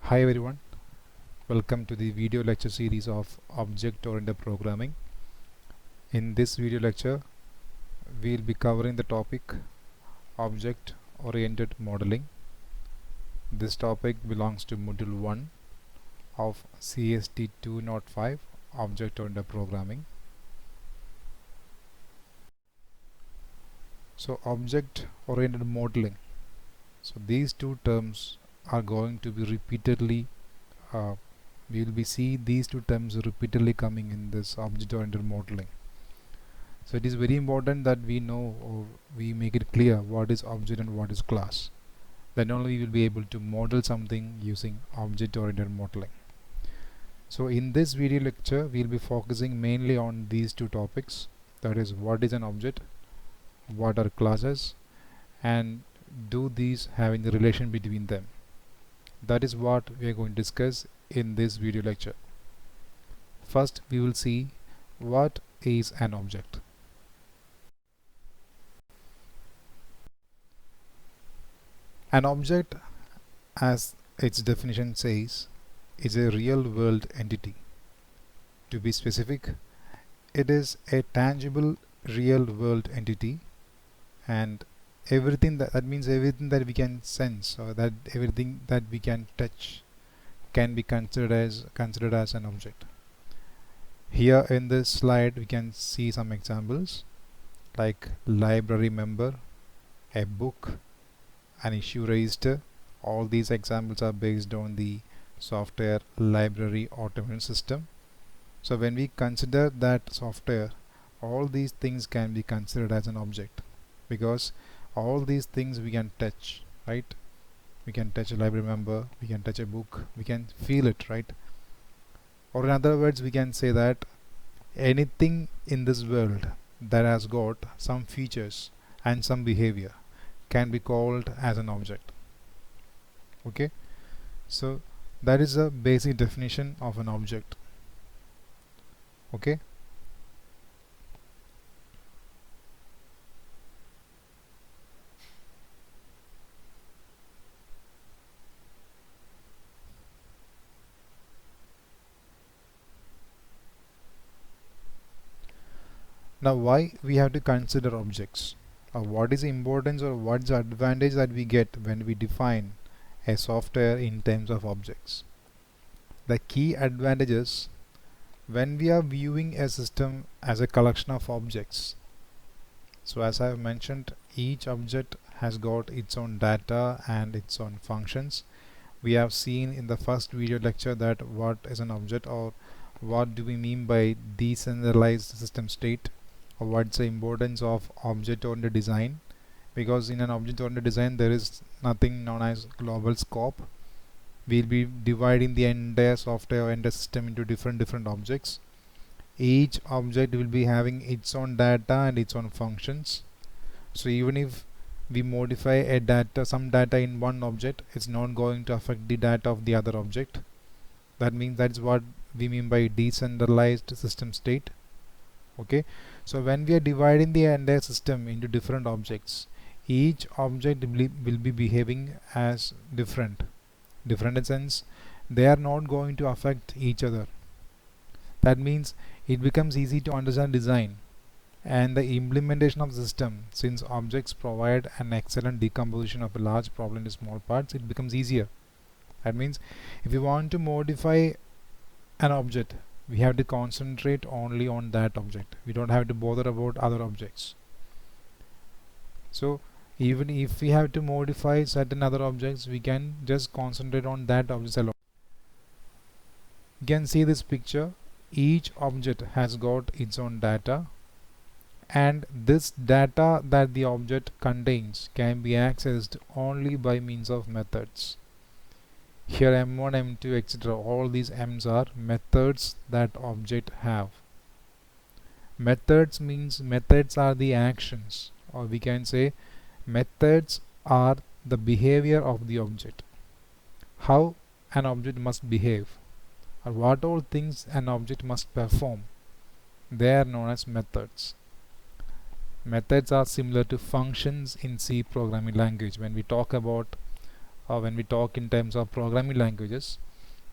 Hi everyone, welcome to the video lecture series of Object-Oriented Programming. In this video lecture, we'll be covering the topic Object-Oriented Modeling. This topic belongs to Module 1 of CST 205 Object-Oriented Programming. So Object-Oriented Modeling. So these two terms are going to be repeatedly we will be see these two terms repeatedly coming in this object-oriented modeling. So it is very important that we know or we make it clear what is object and what is class. Then only we will be able to model something using object-oriented modeling. So in this video lecture we will be focusing mainly on these two topics, that is what is an object, what are classes, and do these have any relation between them. That is what we are going to discuss in this video lecture. First we will see what is an object. An object, as its definition says, is a real world entity. To be specific, it is a tangible real world entity, and everything that means everything that we can sense or that everything that we can touch can be considered as an object. Here in this slide we can see some examples like library member, a book, an issue register. All these examples are based on the software library automation system. So when we consider that software, all these things can be considered as an object because all these things we can touch, right? We can touch a library member, we can touch a book, we can feel it, right? Or in other words, we can say that anything in this world that has got some features and some behavior can be called as an object. Okay, so that is a basic definition of an object. Okay, now why we have to consider objects, or what is the importance or what's the advantage that we get when we define a software in terms of objects. The key advantages when we are viewing a system as a collection of objects. So as I have mentioned, each object has got its own data and its own functions. We have seen in the first video lecture that what is an object, or what do we mean by decentralized system state, or what's the importance of object-oriented design, because in an object-oriented design there is nothing known as global scope. We'll be dividing the entire software or entire system into different objects. Each object will be having its own data and its own functions. So even if we modify some data in one object, it's not going to affect the data of the other object. That means that's what we mean by decentralized system state. Okay, so when we are dividing the entire system into different objects, each object will be behaving as different in a sense they are not going to affect each other. That means it becomes easy to understand design and the implementation of the system. Since objects provide an excellent decomposition of a large problem into small parts, it becomes easier. That means if you want to modify an object, we have to concentrate only on that object. We don't have to bother about other objects. So even if we have to modify certain other objects, we can just concentrate on that object alone. You can see this picture. Each object has got its own data, and this data that the object contains can be accessed only by means of methods. Here M1, M2, etc. all these M's are methods that object have. Methods means methods are the actions, or we can say methods are the behavior of the object. How an object must behave, or what all things an object must perform, they are known as methods. Methods are similar to functions in C programming language. When we talk about when we talk in terms of programming languages,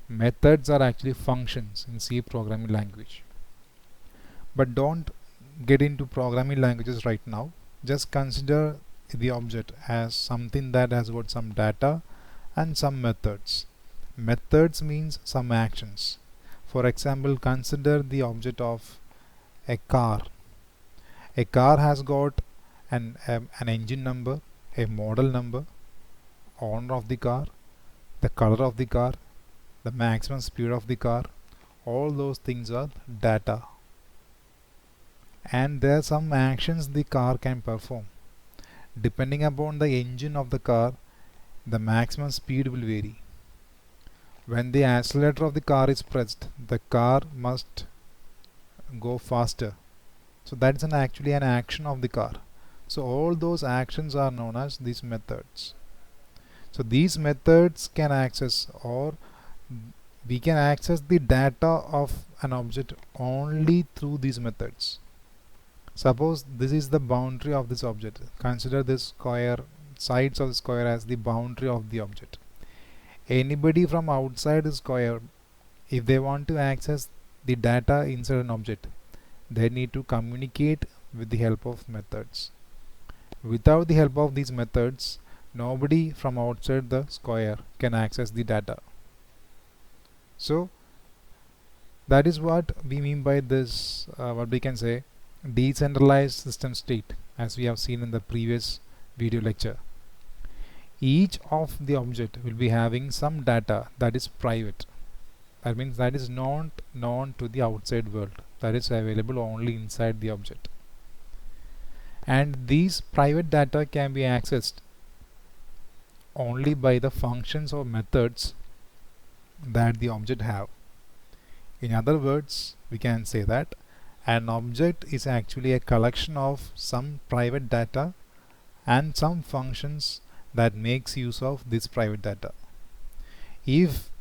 methods are actually functions in C programming language. But don't get into programming languages right now. Just consider the object as something that has got some data and some methods. Methods means some actions. For example, consider the object of a car. A car has got an engine number, a model number, owner of the car, the color of the car, the maximum speed of the car. All those things are data. And there are some actions the car can perform. Depending upon the engine of the car, the maximum speed will vary. When the accelerator of the car is pressed, the car must go faster. So that's actually an action of the car. So all those actions are known as these methods. So these methods can access, or we can access the data of an object only through these methods. Suppose this is the boundary of this object. Consider this square, sides of the square as the boundary of the object. Anybody from outside the square, if they want to access the data inside an object, they need to communicate with the help of methods. Without the help of these methods, nobody from outside the square can access the data. So that is what we mean by this, what we can say, decentralized system state, as we have seen in the previous video lecture. Each of the object will be having some data that is private. That means that is not known to the outside world. That is available only inside the object. And these private data can be accessed only by the functions or methods that the object have. In other words, we can say that an object is actually a collection of some private data and some functions that makes use of this private data. If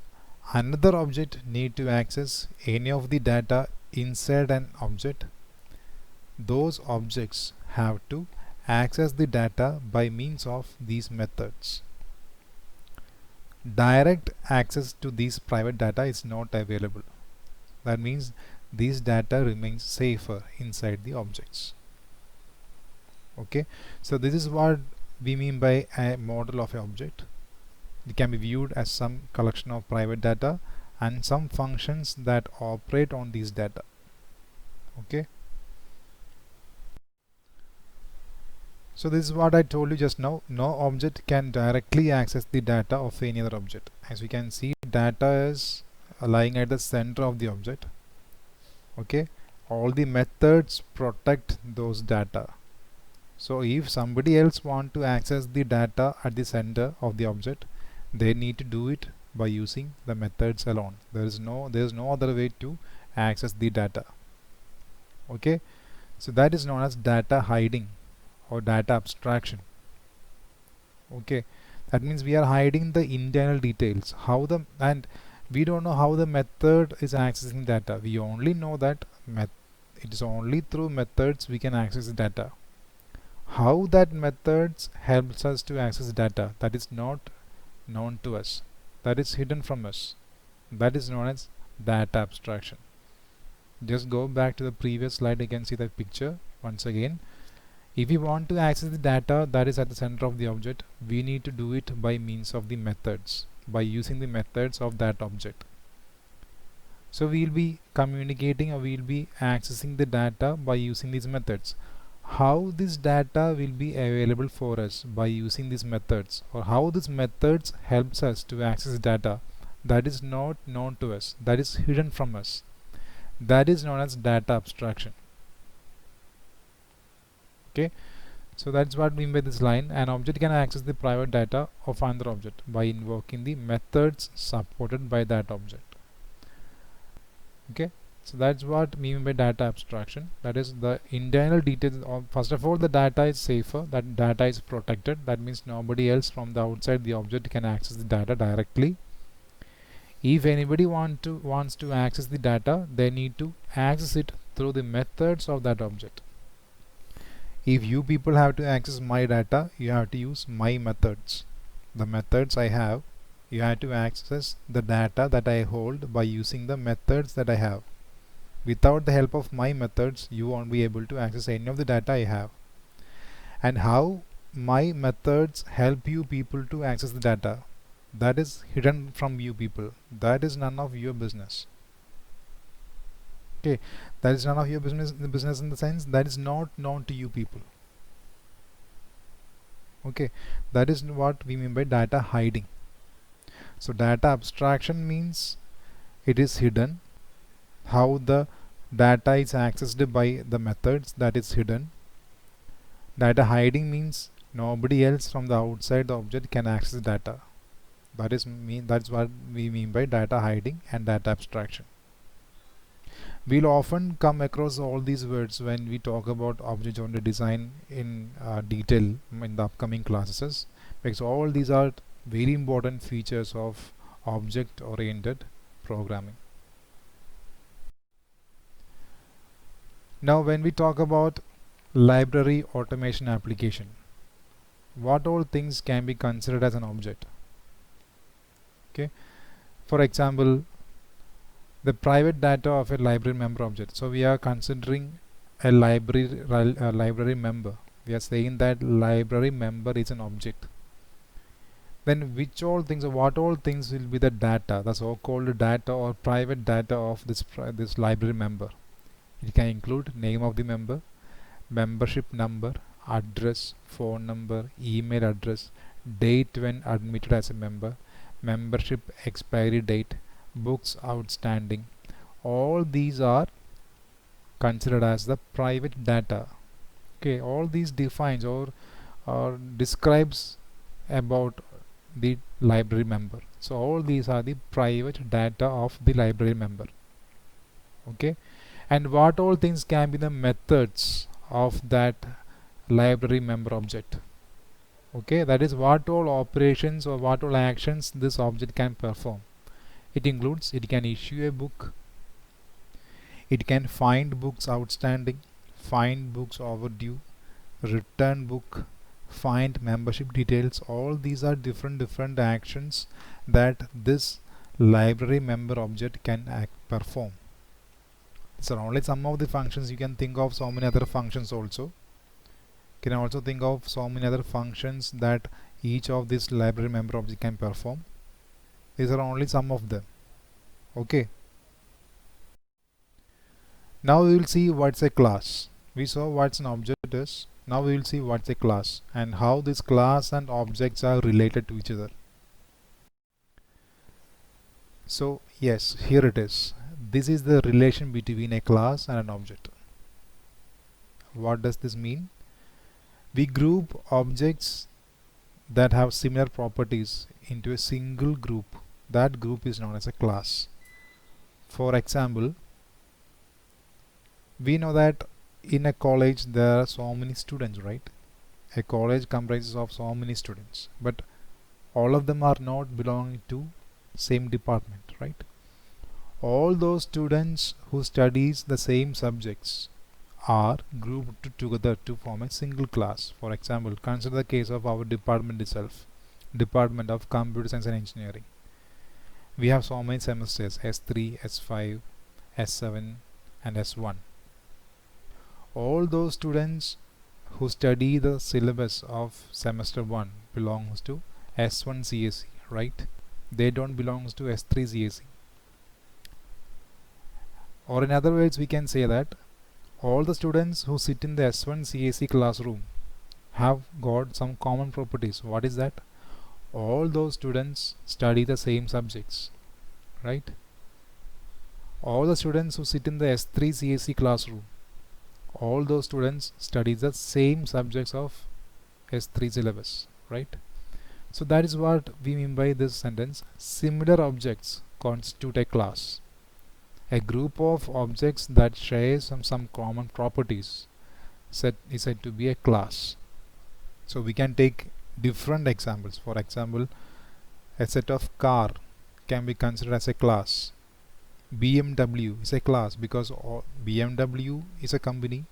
another object need to access any of the data inside an object, those objects have to access the data by means of these methods. Direct access to these private data is not available. That means these data remains safer inside the objects. Okay, so this is what we mean by a model of an object. It can be viewed as some collection of private data and some functions that operate on these data. Okay, so this is what I told you just now. No object can directly access the data of any other object. As we can see, data is lying at the center of the object. Okay, all the methods protect those data. So if somebody else want to access the data at the center of the object, they need to do it by using the methods alone. There is no other way to access the data. Okay, so that is known as data hiding or data abstraction. Okay, that means we are hiding the internal details, and we don't know how the method is accessing data. We only know that it is only through methods we can access the data. How that methods helps us to access data, that is not known to us. That is hidden from us. That is known as data abstraction. Just go back to the previous slide. You can see that picture once again. If we want to access the data that is at the center of the object, we need to do it by means of the methods, by using the methods of that object. So we will be communicating, or we will be accessing the data by using these methods. How this data will be available for us by using these methods, or how these methods helps us to access data, that is not known to us. That is hidden from us. That is known as data abstraction. Okay, so that's what we mean by this line. An object can access the private data of another object by invoking the methods supported by that object. Okay, so that's what we mean by data abstraction. That is the internal details of, first of all, the data is safer, that data is protected. That means nobody else from the outside the object can access the data directly. If anybody wants to access the data, they need to access it through the methods of that object. If you people have to access my data, you have to use my methods. the methods I have, you have to access the data that I hold by using the methods that I have. Without the help of my methods, you won't be able to access any of the data I have. And how my methods help you people to access the data, that is hidden from you people. That is none of your business. Okay, that is none of your business. The business in the sense that is not known to you people. Okay, that is what we mean by data hiding. So data abstraction means it is hidden. How the data is accessed by the methods, that is hidden. Data hiding means nobody else from the outside the object can access data. That's what we mean by data hiding and data abstraction. We'll often come across all these words when we talk about object-oriented design in detail in the upcoming classes, because all these are very important features of object-oriented programming. Now when we talk about library automation application, what all things can be considered as an object? Okay, for example, the private data of a library member object. So we are considering a library member. We are saying that library member is an object. Then which all things or what all things will be the data, the so-called data or private data of this library member? It can include name of the member, membership number, address, phone number, email address, date when admitted as a member, membership expiry date, books outstanding. All these are considered as the private data. Okay, all these defines or describes about the library member. So all these are the private data of the library member. Okay, and what all things can be the methods of that library member object? Okay, that is what all operations or what all actions this object can perform. It includes, it can issue a book, it can find books outstanding, find books overdue, return book, find membership details. All these are different actions that this library member object can perform. These are only some of the functions. You can think of so many other functions also. You can also think of so many other functions that each of this library member object can perform. These are only some of them. Okay, now we will see what's a class. We saw what's an object is. Now we will see what's a class and how this class and objects are related to each other. So yes, here it is. This is the relation between a class and an object. What does this mean? We group objects that have similar properties into a single group. That group is known as a class. For example, we know that in a college there are so many students, right? A college comprises of so many students, but all of them are not belonging to same department, right? All those students who studies the same subjects are grouped together to form a single class. For example, consider the case of our department itself, Department of Computer Science and Engineering. We have so many semesters, S3, S5, S7 and S1. All those students who study the syllabus of semester 1 belongs to S1 CSE, right? They don't belong to S3 CSE. Or in other words, we can say that all the students who sit in the S1 CSE classroom have got some common properties. What is that? All those students study the same subjects, right? All the students who sit in the S3 CSE classroom, all those students study the same subjects of S3 syllabus, right? So that is what we mean by this sentence. Similar objects constitute a class. A group of objects that share some common properties is said to be a class. So we can take different examples. For example, a set of car can be considered as a class. BMW is a class because BMW is a company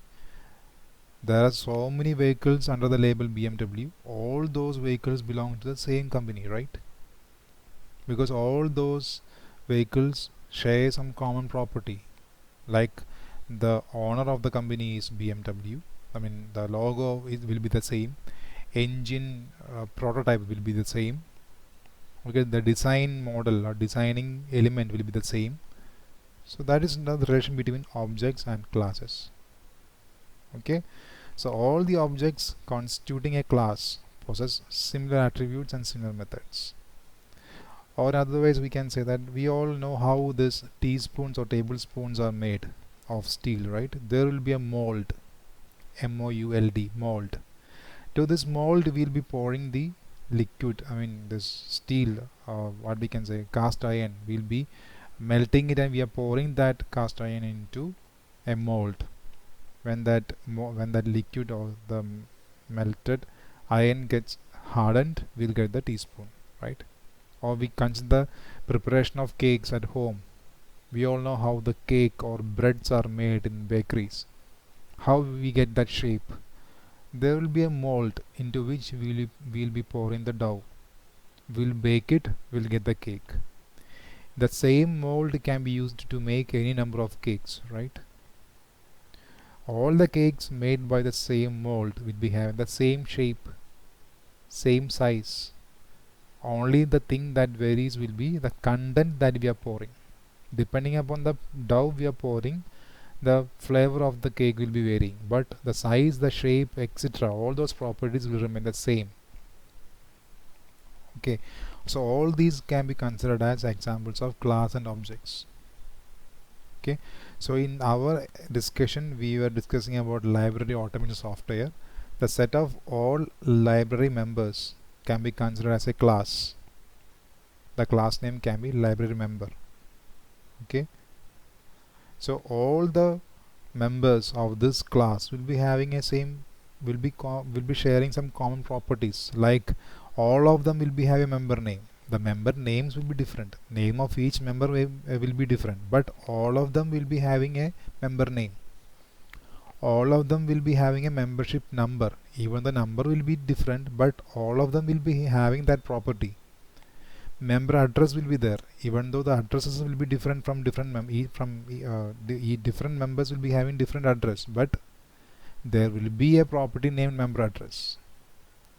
There are so many vehicles under the label BMW. All those vehicles belong to the same company, right? Because all those vehicles share some common property, like the owner of the company is BMW. I mean, the logo will be the same, engine prototype will be the same. Okay, the design model or designing element will be the same. So that is the relation between objects and classes. Okay, so all the objects constituting a class possess similar attributes and similar methods. Or otherwise we can say that we all know how this teaspoons or tablespoons are made of steel, right? There will be a mold, mold, mold. To this mold we'll be pouring the liquid, I mean this steel, what we can say cast iron, we'll be melting it and we are pouring that cast iron into a mold. When that liquid or the melted iron gets hardened, we'll get the teaspoon, right? Or we consider preparation of cakes at home. We all know how the cake or breads are made in bakeries. How we get that shape? There will be a mold into which we'll be pouring the dough. We'll bake it, we'll get the cake. The same mold can be used to make any number of cakes, right? All the cakes made by the same mold will be having the same shape, same size. Only the thing that varies will be the content that we are pouring. Depending upon the dough we are pouring, the flavor of the cake will be varying, but the size, the shape, etc., all those properties will remain the same. Okay, so all these can be considered as examples of class and objects. Okay, so in our discussion we were discussing about library automation software. The set of all library members can be considered as a class. The class name can be library member. Okay, so all the members of this class will be having a same, will be sharing some common properties, like all of them will be have a member name. The member names will be different, name of each member will be different, but all of them will be having a member name. All of them will be having a membership number. Even the number will be different, but all of them will be having that property. Member address will be there, even though the addresses will be different from different different members will be having different address, but there will be a property named member address.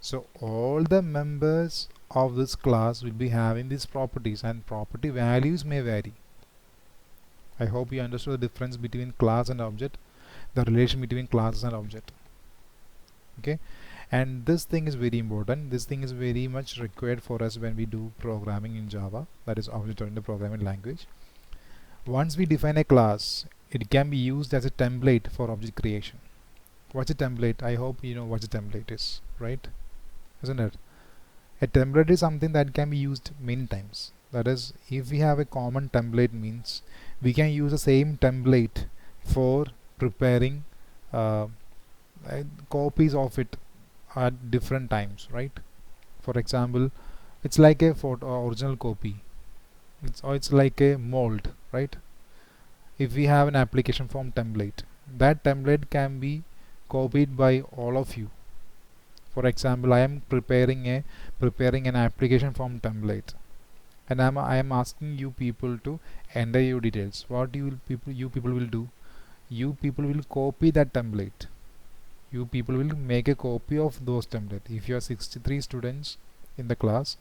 So all the members of this class will be having these properties, and property values may vary. I hope you understood the difference between class and object, the relation between classes and object. Okay, and this thing is very important. This thing is very much required for us when we do programming in Java, that is object-oriented programming language. Once we define a class, it can be used as a template for object creation. What's a template? I hope you know what a template is, right? Isn't it? A template is something that can be used many times. That is, if we have a common template, means we can use the same template for preparing copies of it at different times, right? For example, it's like a photo original copy. It's like a mold, right? If we have an application form template, that template can be copied by all of you. For example, I am preparing an application form template, and I am asking you people to enter your details. What you people will do? You people will copy that template. You people will make a copy of those templates. If you are 63 students in the class,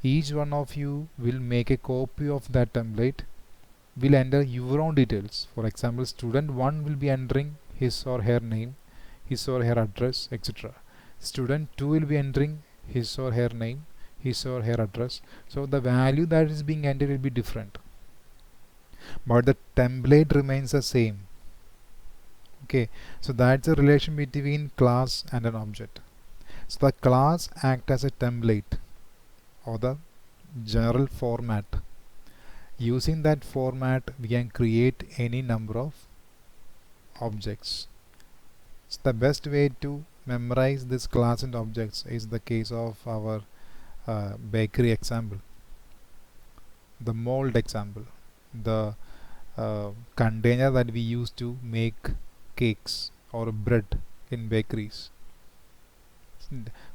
each one of you will make a copy of that template, will enter your own details. For example, student 1 will be entering his or her name, his or her address, etc. Student 2 will be entering his or her name, his or her address. So the value that is being entered will be different, but the template remains the same. Okay, so that's the relation between class and an object. So the class acts as a template or the general format. Using that format, we can create any number of objects. So the best way to memorize this class and objects is the case of our bakery example, the mold example, the container that we use to make cakes or bread. in bakeries.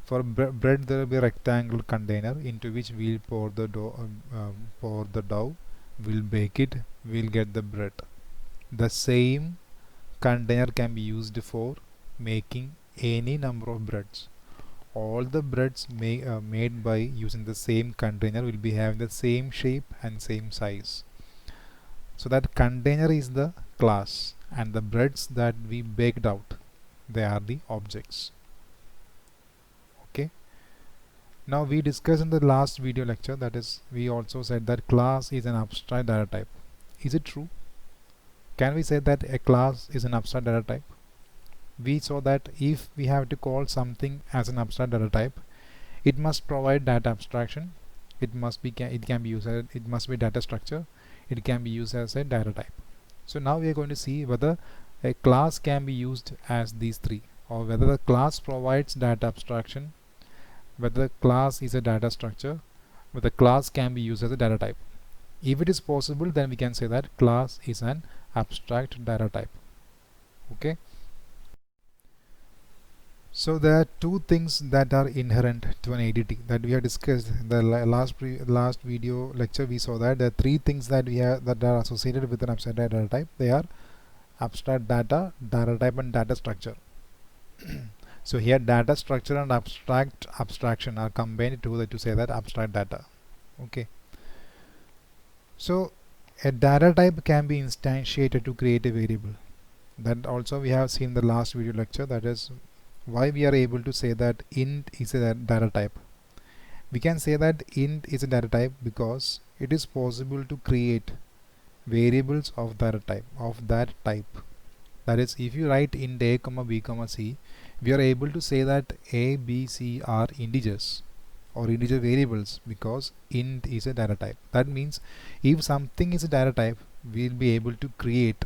For bread there will be a rectangle container into which we'll pour the dough, we'll bake it, we'll get the bread. The same container can be used for making any number of breads. All the breads made by using the same container will be having the same shape and same size. So that container is the class, and the breads that we baked out, they are the objects. Okay. Now we discussed in the last video lecture, that is, we also said that class is an abstract data type. Is it true? Can we say that a class is an abstract data type? We saw that if we have to call something as an abstract data type, it must provide data abstraction, it must be it must be data structure, it can be used as a data type. So now we are going to see whether a class can be used as these three, or whether the class provides data abstraction, whether the class is a data structure, whether the class can be used as a data type. If it is possible, then we can say that class is an abstract data type. Okay. So there are two things that are inherent to an ADT that we have discussed in the last video lecture. We saw that there are three things that we have that are associated with an abstract data type. They are abstract data, data type, and data structure. So here data structure and abstract abstraction are combined to say that abstract data. Okay. So a data type can be instantiated to create a variable. That also we have seen in the last video lecture. That is why we are able to say that int is a data type. We can say that int is a data type because it is possible to create variables of that type. That is, if you write int a, b, c, we are able to say that a, b, c are integers or integer variables because int is a data type. That means if something is a data type, we'll be able to create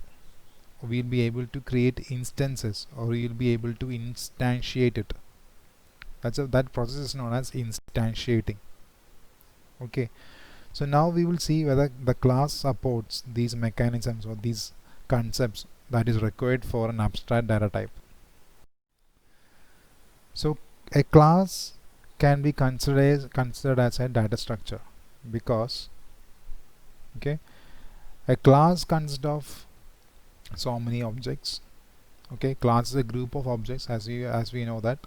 instances, or we'll be able to instantiate it. That process is known as instantiating. Okay. So now we will see whether the class supports these mechanisms or these concepts that is required for an abstract data type. So a class can be considered as a data structure because a class consists of so many objects. Okay, class is a group of objects, as we know that.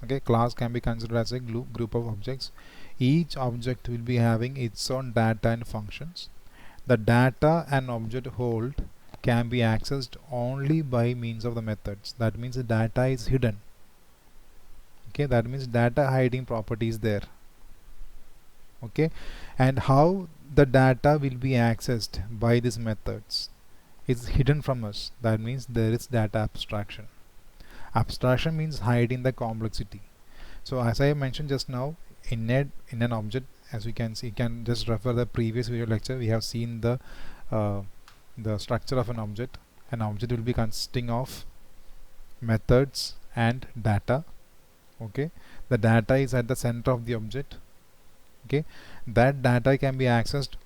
Okay, class can be considered as a group of objects. Each object will be having its own data and functions. The data an object hold can be accessed only by means of the methods. That means the data is hidden. Okay, that means data hiding property is there. Okay, and how the data will be accessed by these methods is hidden from us. That means there is data abstraction. Abstraction means hiding the complexity. So as I mentioned just now, in an object, as we can see, you can just refer the previous video lecture. We have seen the structure of an object. An object will be consisting of methods and data. Okay, the data is at the center of the object. Okay, that data can be accessed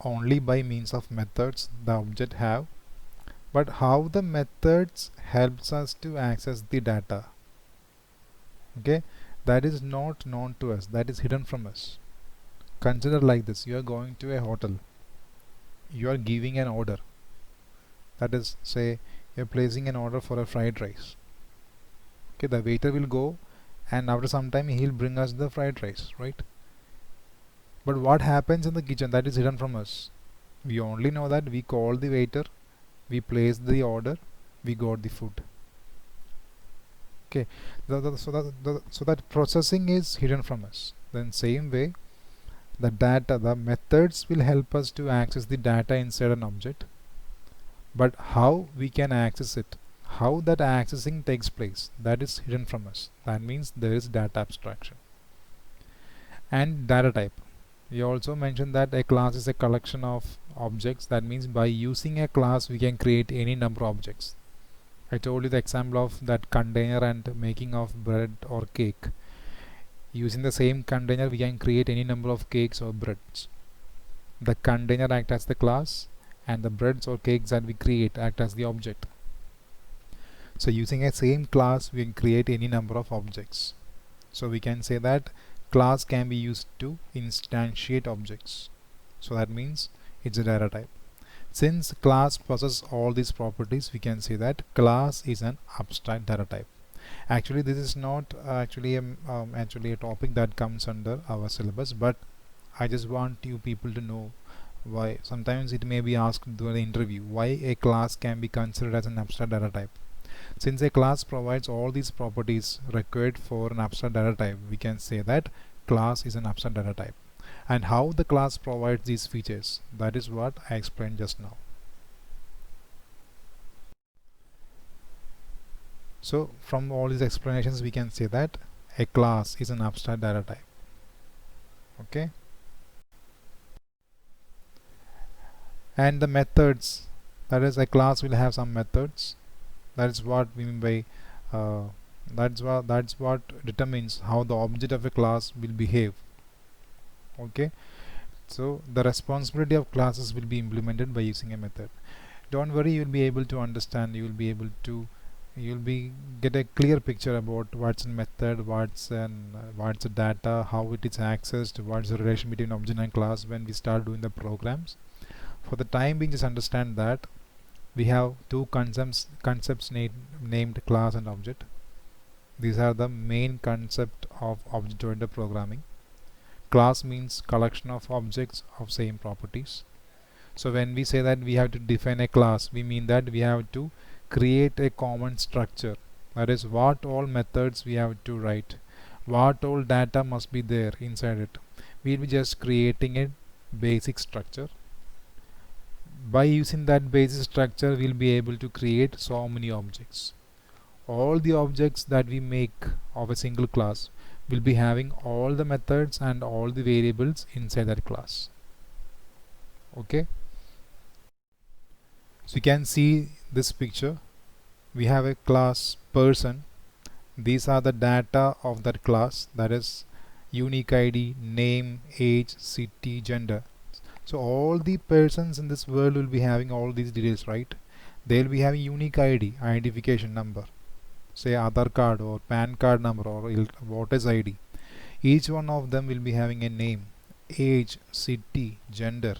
only by means of methods the object have, but how the methods helps us to access the data, okay, that is not known to us, that is hidden from us. Consider like this: you are going to a hotel, you are giving an order, that is, say you are placing an order for a fried rice. Okay, the waiter will go and after some time he'll bring us the fried rice, right? But what happens in the kitchen, that is hidden from us. We only know that we call the waiter, we place the order, we got the food. Okay, so that processing is hidden from us. Then same way, the data, the methods will help us to access the data inside an object, but how we can access it, how that accessing takes place, that is hidden from us. That means there is data abstraction. And data type, we also mentioned that a class is a collection of objects. That means by using a class we can create any number of objects. I told you the example of that container and making of bread or cake. Using the same container we can create any number of cakes or breads. The container acts as the class and the breads or cakes that we create act as the object. So using a same class, we can create any number of objects. So we can say that class can be used to instantiate objects. So that means it's a data type. Since class possesses all these properties, we can say that class is an abstract data type. Actually, this is not actually a topic that comes under our syllabus, but I just want you people to know why. Sometimes it may be asked during the interview why a class can be considered as an abstract data type. Since a class provides all these properties required for an abstract data type, we can say that class is an abstract data type. And how the class provides these features, that is what I explained just now. So from all these explanations, we can say that a class is an abstract data type. Okay. And the methods, that is, a class will have some methods. That is what we mean by that's what determines how the object of a class will behave. Okay. So the responsibility of classes will be implemented by using a method. Don't worry, you will be able to understand, you will be able to get a clear picture about what's a method, what's a data, how it is accessed, what's the relation between object and class when we start doing the programs. For the time being, just understand that we have two concepts named class and object. These are the main concept of object-oriented programming. Class means collection of objects of same properties. So when we say that we have to define a class, we mean that we have to create a common structure. That is, what all methods we have to write, what all data must be there inside it. We'll be just creating a basic structure. By using that basic structure, we'll be able to create so many objects. All the objects that we make of a single class will be having all the methods and all the variables inside that class. Okay. So you can see this picture. We have a class person. These are the data of that class, that is unique ID, name, age, city, gender. So all the persons in this world will be having all these details, right? They'll be having unique ID, identification number, say Aadhaar card or PAN card number or voter's ID. Each one of them will be having a name, age, city, gender.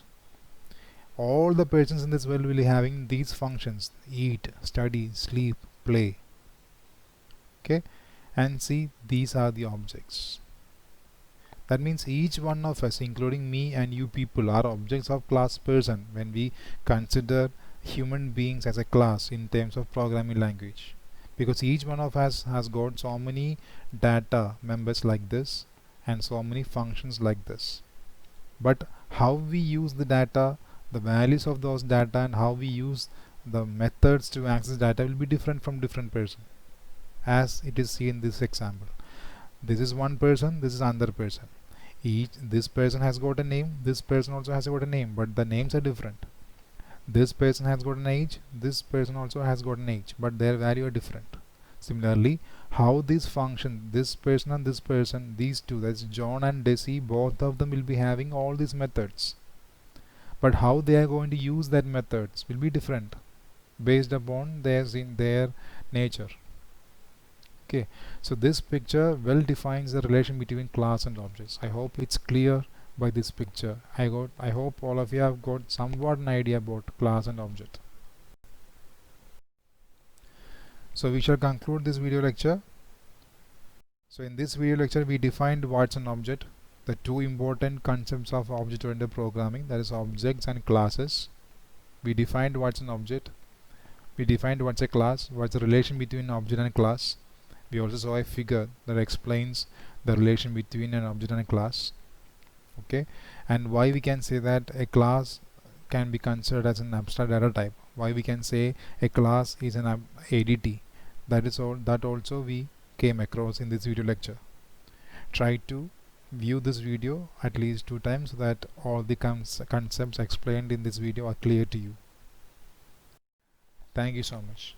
All the persons in this world will be having these functions: eat, study, sleep, play. Okay, and see, these are the objects. That means each one of us, including me and you people, are objects of class person when we consider human beings as a class in terms of programming language, because each one of us has got so many data members like this and so many functions like this. But how we use the data, the values of those data, and how we use the methods to access data will be different from different person, as it is seen in this example. This is one person, this is another person. This person has got a name, this person also has got a name, but the names are different. This person has got an age, this person also has got an age, but their value are different. Similarly, how this function, this person and this person, these two, that's John and Desi, both of them will be having all these methods, but how they are going to use that methods will be different based upon their nature. Okay, so this picture well defines the relation between class and objects. I hope it's clear by this picture. I hope all of you have got somewhat an idea about class and object. So we shall conclude this video lecture. So in this video lecture, we defined what's an object, the two important concepts of object-oriented programming, that is objects and classes. We defined what's an object, we defined what's a class, what's the relation between object and class. We also saw a figure that explains the relation between an object and a class. Okay, and why we can say that a class can be considered as an abstract data type, why we can say a class is an ADT. That is all that also we came across in this video lecture. Try to view this video at least 2 times so that all the concepts explained in this video are clear to you. Thank you so much.